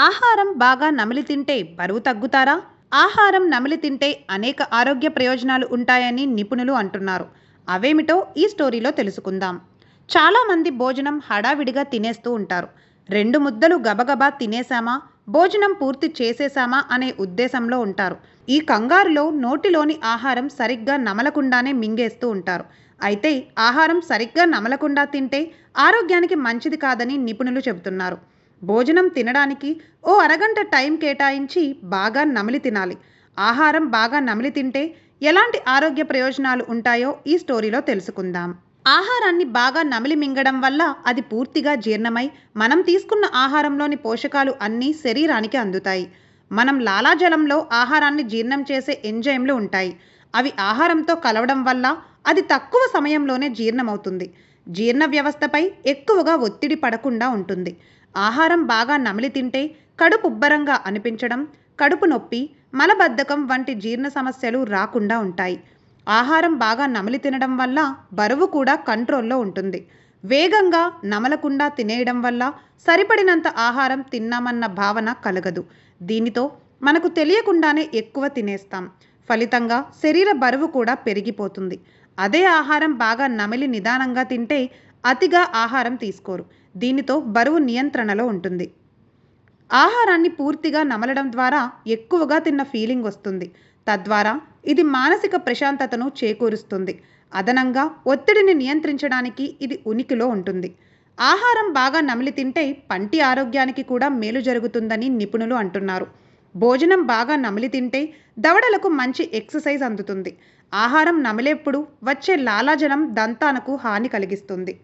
ఆహారం బాగా నమిలి తింటే బరువు తగ్గుతారా? ఆహారం నమిలి తింటే అనేక ఆరోగ్య ప్రయోజనాలు ఉంటాయని నిపుణులు అంటున్నారు. అవేమిటో ఈ స్టోరీలో తెలుసుకుందాం. చాలామంది భోజనం హడావిడిగా తినేస్తూ ఉంటారు. 2 ముద్దలు గబగబా తినేసామా, భోజనం పూర్తి చేసేసామా అనే ఉద్దేశంలో ఉంటారు. ఈ కంగారులో నోటిలోని ఆహారం సరిగ్గా నమలకుండానే మింగేస్తూ ఉంటారు. అయితే ఆహారం సరిగ్గా నమలకుండా తింటే ఆరోగ్యానికి మంచిది కాదని నిపుణులు చెబుతున్నారు. భోజనం తినడానికి ఓ అరగంట టైం కేటాయించి బాగా నమిలి తినాలి. ఆహారం బాగా నమిలి తింటే ఎలాంటి ఆరోగ్య ప్రయోజనాలు ఉంటాయో ఈ స్టోరీలో తెలుసుకుందాం. ఆహారాన్ని బాగా నమిలి మింగడం వల్ల అది పూర్తిగా జీర్ణమై మనం తీసుకున్న ఆహారంలోని పోషకాలు అన్నీ శరీరానికి అందుతాయి. మనం లాలాజలంలో ఆహారాన్ని జీర్ణం చేసే ఎంజైమ్లు ఉంటాయి. అవి ఆహారంతో కలవడం వల్ల అది తక్కువ సమయంలోనే జీర్ణమవుతుంది. జీర్ణ వ్యవస్థపై ఎక్కువగా ఒత్తిడి పడకుండా ఉంటుంది. ఆహారం బాగా నమిలి తింటే కడుపు ఉబ్బరంగా అనిపించడం, కడుపు నొప్పి, మలబద్ధకం వంటి జీర్ణ సమస్యలు రాకుండా ఉంటాయి. ఆహారం బాగా నమిలి తినడం వల్ల బరువు కూడా కంట్రోల్లో ఉంటుంది. వేగంగా నమలకుండా తినేయడం వల్ల సరిపడినంత ఆహారం తిన్నామన్న భావన కలగదు. దీనితో మనకు తెలియకుండానే ఎక్కువ తినేస్తాం. ఫలితంగా శరీర బరువు కూడా పెరిగిపోతుంది. అదే ఆహారం బాగా నమిలి నిదానంగా తింటే అతిగా ఆహారం తీసుకోరు. దీనితో బరువు నియంత్రణలో ఉంటుంది. ఆహారాన్ని పూర్తిగా నమలడం ద్వారా ఎక్కువగా తిన్న ఫీలింగ్ వస్తుంది. తద్వారా ఇది మానసిక ప్రశాంతతను చేకూరుస్తుంది. అదనంగా ఒత్తిడిని నియంత్రించడానికి ఇది ఉనికిలో ఉంటుంది. ఆహారం బాగా నమిలి తింటే పంటి ఆరోగ్యానికి కూడా మేలు జరుగుతుందని నిపుణులు అంటున్నారు. భోజనం బాగా నమిలి తింటే దవడలకు మంచి ఎక్సర్సైజ్ అందుతుంది. ఆహారం నమిలేప్పుడు వచ్చే లాలాజలం దంతాలకు హాని కలిగిస్తుంది.